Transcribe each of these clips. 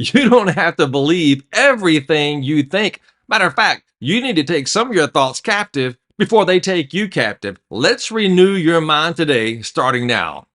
You don't have to believe everything you think. Matter of fact, you need to take some of your thoughts captive before they take you captive. Let's renew your mind today, starting now.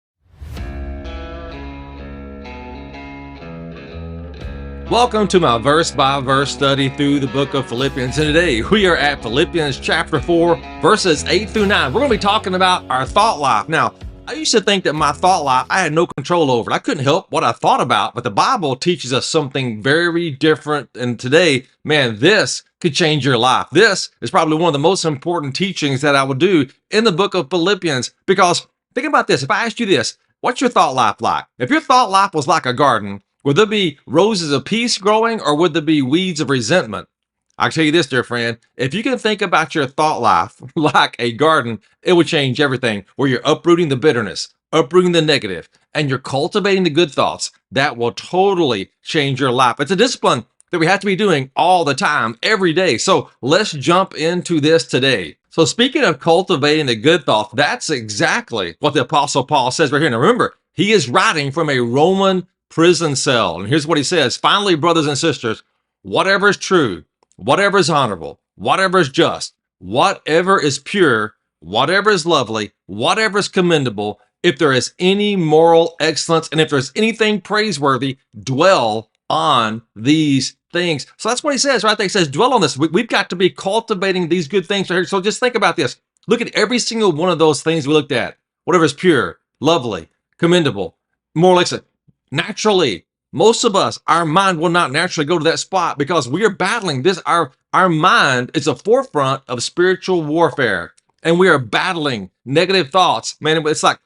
Welcome to my verse by verse study through the book of Philippians. And today we are at Philippians chapter 4, verses 8 through 9. We're going to be talking about our thought life. Now, I used to think that my thought life, I had no control over it. I couldn't help what I thought about, but the Bible teaches us something very different. And today, man, this could change your life. This is probably one of the most important teachings that I will do in the book of Philippians. Because think about this. If I asked you this, what's your thought life like? If your thought life was like a garden, would there be roses of peace growing, or would there be weeds of resentment? I'll tell you this, dear friend, if you can think about your thought life like a garden, it will change everything, where you're uprooting the bitterness, uprooting the negative, and you're cultivating the good thoughts. That will totally change your life. It's a discipline that we have to be doing all the time, every day. So let's jump into this today. So speaking of cultivating the good thoughts, that's exactly what the Apostle Paul says right here. Now remember, he is writing from a Roman prison cell. And here's what he says. Finally, brothers and sisters, whatever is true, whatever is honorable, whatever is just, whatever is pure, whatever is lovely, whatever is commendable, if there is any moral excellence, and if there's anything praiseworthy, dwell on these things. So that's what he says right there. He says, dwell on this. We've got to be cultivating these good things right here. So just think about this. Look at every single one of those things we looked at. Whatever is pure, lovely, commendable, moral excellence. Naturally, most of us, our mind will not naturally go to that spot because we are battling this. Our mind is a forefront of spiritual warfare, and we are battling negative thoughts. Man, it's like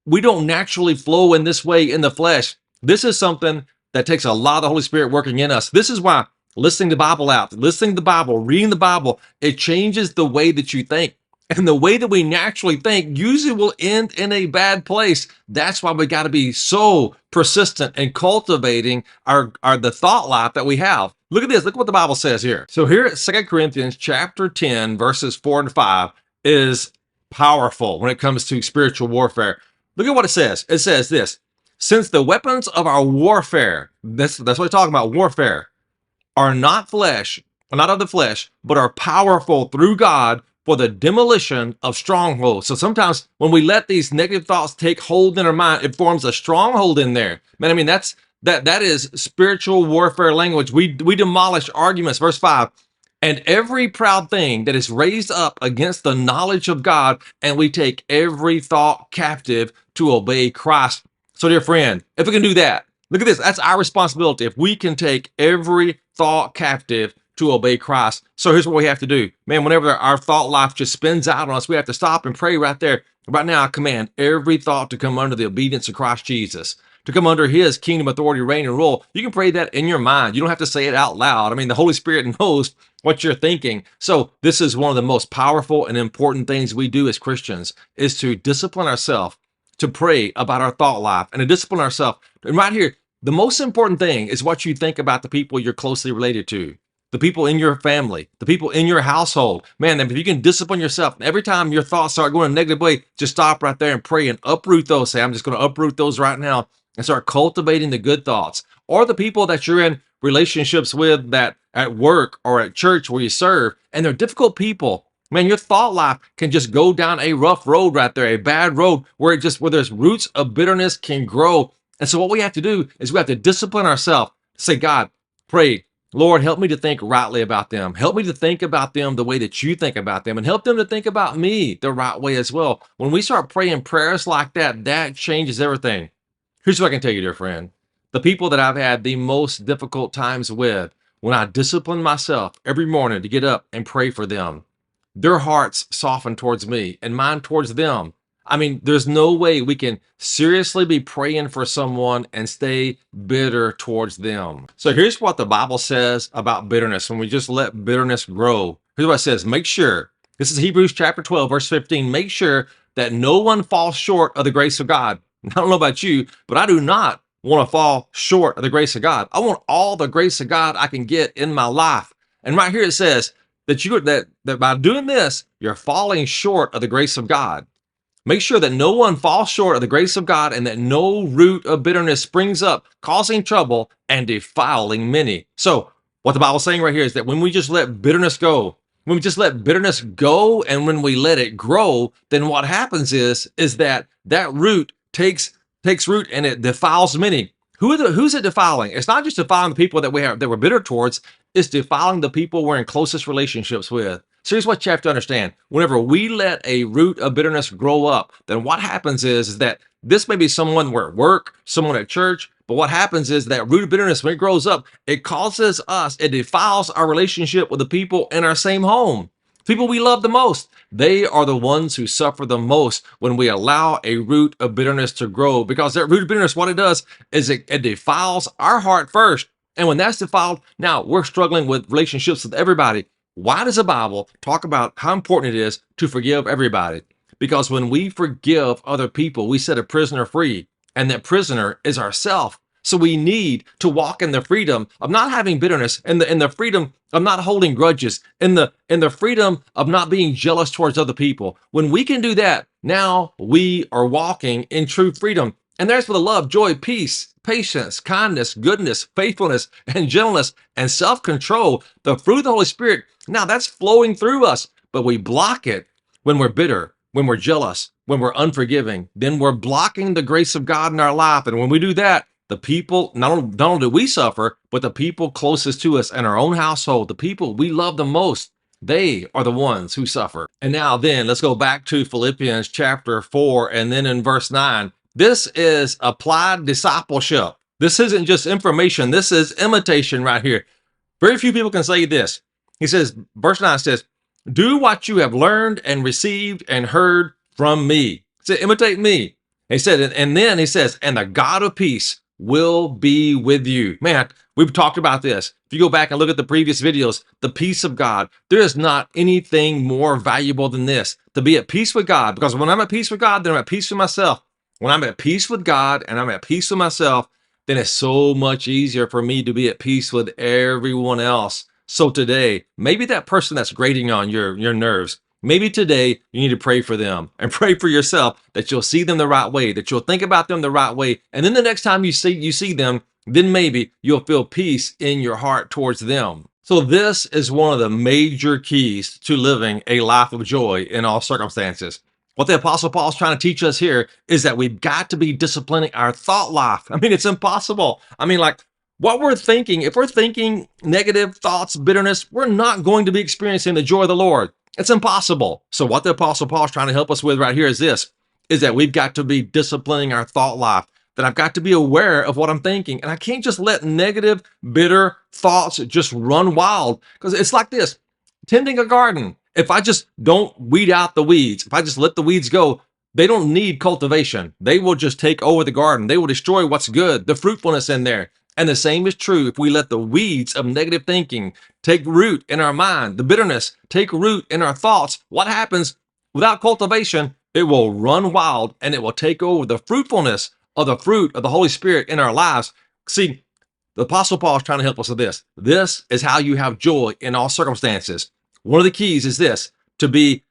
we don't naturally flow in this way in the flesh. This is something that takes a lot of the Holy Spirit working in us. This is why listening to the Bible out, listening to the Bible, reading the Bible, it changes the way that you think. And the way that we naturally think usually will end in a bad place. That's why we got to be so persistent in cultivating the thought life that we have. Look at this. Look what the Bible says here. So here at 2 Corinthians chapter 10, verses 4 and 5 is powerful when it comes to spiritual warfare. Look at what it says. It says this, since the weapons of our warfare, that's what we're talking about, warfare, are not of the flesh, but are powerful through God for the demolition of strongholds. So sometimes when we let these negative thoughts take hold in our mind, it forms a stronghold in there. Man, I mean, that is spiritual warfare language. We demolish arguments. Verse 5, and every proud thing that is raised up against the knowledge of God, and we take every thought captive to obey Christ. So dear friend, if we can do that, look at this. That's our responsibility. If we can take every thought captive to obey Christ. So here's what we have to do. Man, whenever our thought life just spins out on us, we have to stop and pray right there. Right now, I command every thought to come under the obedience of Christ Jesus, to come under his kingdom authority, reign, and rule. You can pray that in your mind. You don't have to say it out loud. I mean, the Holy Spirit knows what you're thinking. So this is one of the most powerful and important things we do as Christians, is to discipline ourselves to pray about our thought life and to discipline ourselves. And right here, the most important thing is what you think about the people you're closely related to, the people in your family, the people in your household. Man, if you can discipline yourself, every time your thoughts start going a negative way, just stop right there and pray and uproot those. Say, I'm just going to uproot those right now and start cultivating the good thoughts. Or the people that you're in relationships with, that at work or at church where you serve, and they're difficult people. Man, your thought life can just go down a rough road right there, a bad road where there's roots of bitterness can grow. And so what we have to do is we have to discipline ourselves. Say, God, pray, Lord, help me to think rightly about them. Help me to think about them the way that you think about them, and help them to think about me the right way as well. When we start praying prayers like that, that changes everything. Here's what I can tell you, dear friend. The people that I've had the most difficult times with, when I discipline myself every morning to get up and pray for them, their hearts soften towards me and mine towards them. I mean, there's no way we can seriously be praying for someone and stay bitter towards them. So here's what the Bible says about bitterness when we just let bitterness grow. Here's what it says. Make sure, this is Hebrews chapter 12, verse 15. Make sure that no one falls short of the grace of God. I don't know about you, but I do not want to fall short of the grace of God. I want all the grace of God I can get in my life. And right here it says that by doing this, you're falling short of the grace of God. Make sure that no one falls short of the grace of God and that no root of bitterness springs up, causing trouble and defiling many. So, what the Bible's saying right here is that when we just let bitterness go, when we just let bitterness go and when we let it grow, then what happens is that root takes root and it defiles many. Who's it defiling? It's not just defiling the people that we're bitter towards, it's defiling the people we're in closest relationships with. So here's what you have to understand. Whenever we let a root of bitterness grow up, then what happens is that this may be someone we're at work, someone at church, but what happens is that root of bitterness, when it grows up, it defiles our relationship with the people in our same home. People we love the most, they are the ones who suffer the most when we allow a root of bitterness to grow, because that root of bitterness, what it does is it defiles our heart first. And when that's defiled, now we're struggling with relationships with everybody. Why does the Bible talk about how important it is to forgive everybody? Because when we forgive other people, we set a prisoner free, and that prisoner is ourself. So we need to walk in the freedom of not having bitterness, in the freedom of not holding grudges, in the freedom of not being jealous towards other people. When we can do that, now we are walking in true freedom. And there's for the love, joy, peace, patience, kindness, goodness, faithfulness, and gentleness, and self-control, the fruit of the Holy Spirit. Now that's flowing through us, but we block it when we're bitter, when we're jealous, when we're unforgiving. Then we're blocking the grace of God in our life. And when we do that, the people, not only do we suffer, but the people closest to us in our own household, the people we love the most, they are the ones who suffer. And now then, let's go back to Philippians chapter 4, and then in verse 9. This is applied discipleship. This isn't just information. This is imitation right here. Very few people can say this. He says, verse 9 says, do what you have learned and received and heard from me. So imitate me. He said, and then he says, and the God of peace will be with you. Man, we've talked about this. If you go back and look at the previous videos, the peace of God, there is not anything more valuable than this, to be at peace with God. Because when I'm at peace with God, then I'm at peace with myself. When I'm at peace with God and I'm at peace with myself, then it's so much easier for me to be at peace with everyone else. So today, maybe that person that's grating on your nerves, maybe today you need to pray for them and pray for yourself that you'll see them the right way, that you'll think about them the right way. And then the next time you see them, then maybe you'll feel peace in your heart towards them. So this is one of the major keys to living a life of joy in all circumstances. What the Apostle Paul is trying to teach us here is that we've got to be disciplining our thought life. I mean, it's impossible. I mean, like what we're thinking, if we're thinking negative thoughts, bitterness, we're not going to be experiencing the joy of the Lord. It's impossible. So what the Apostle Paul is trying to help us with right here is this, is that we've got to be disciplining our thought life, that I've got to be aware of what I'm thinking. And I can't just let negative, bitter thoughts just run wild, because it's like this, tending a garden. If I just don't weed out the weeds, if I just let the weeds go, they don't need cultivation. They will just take over the garden. They will destroy what's good, the fruitfulness in there. And the same is true if we let the weeds of negative thinking take root in our mind, the bitterness take root in our thoughts. What happens without cultivation? It will run wild and it will take over the fruitfulness of the fruit of the Holy Spirit in our lives. See, the Apostle Paul is trying to help us with this. This is how you have joy in all circumstances. One of the keys is this, to be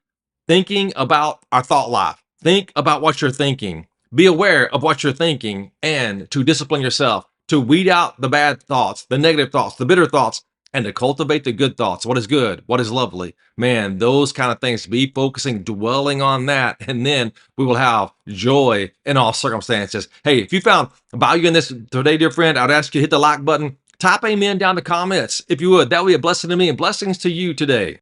thinking about our thought life. Think about what you're thinking. Be aware of what you're thinking, and to discipline yourself, to weed out the bad thoughts, the negative thoughts, the bitter thoughts, and to cultivate the good thoughts. What is good? What is lovely? Man, those kind of things, be focusing, dwelling on that, and then we will have joy in all circumstances. Hey, if you found value in this today, dear friend, I'd ask you to hit the like button. Type amen down in the comments if you would. That would be a blessing to me and blessings to you today.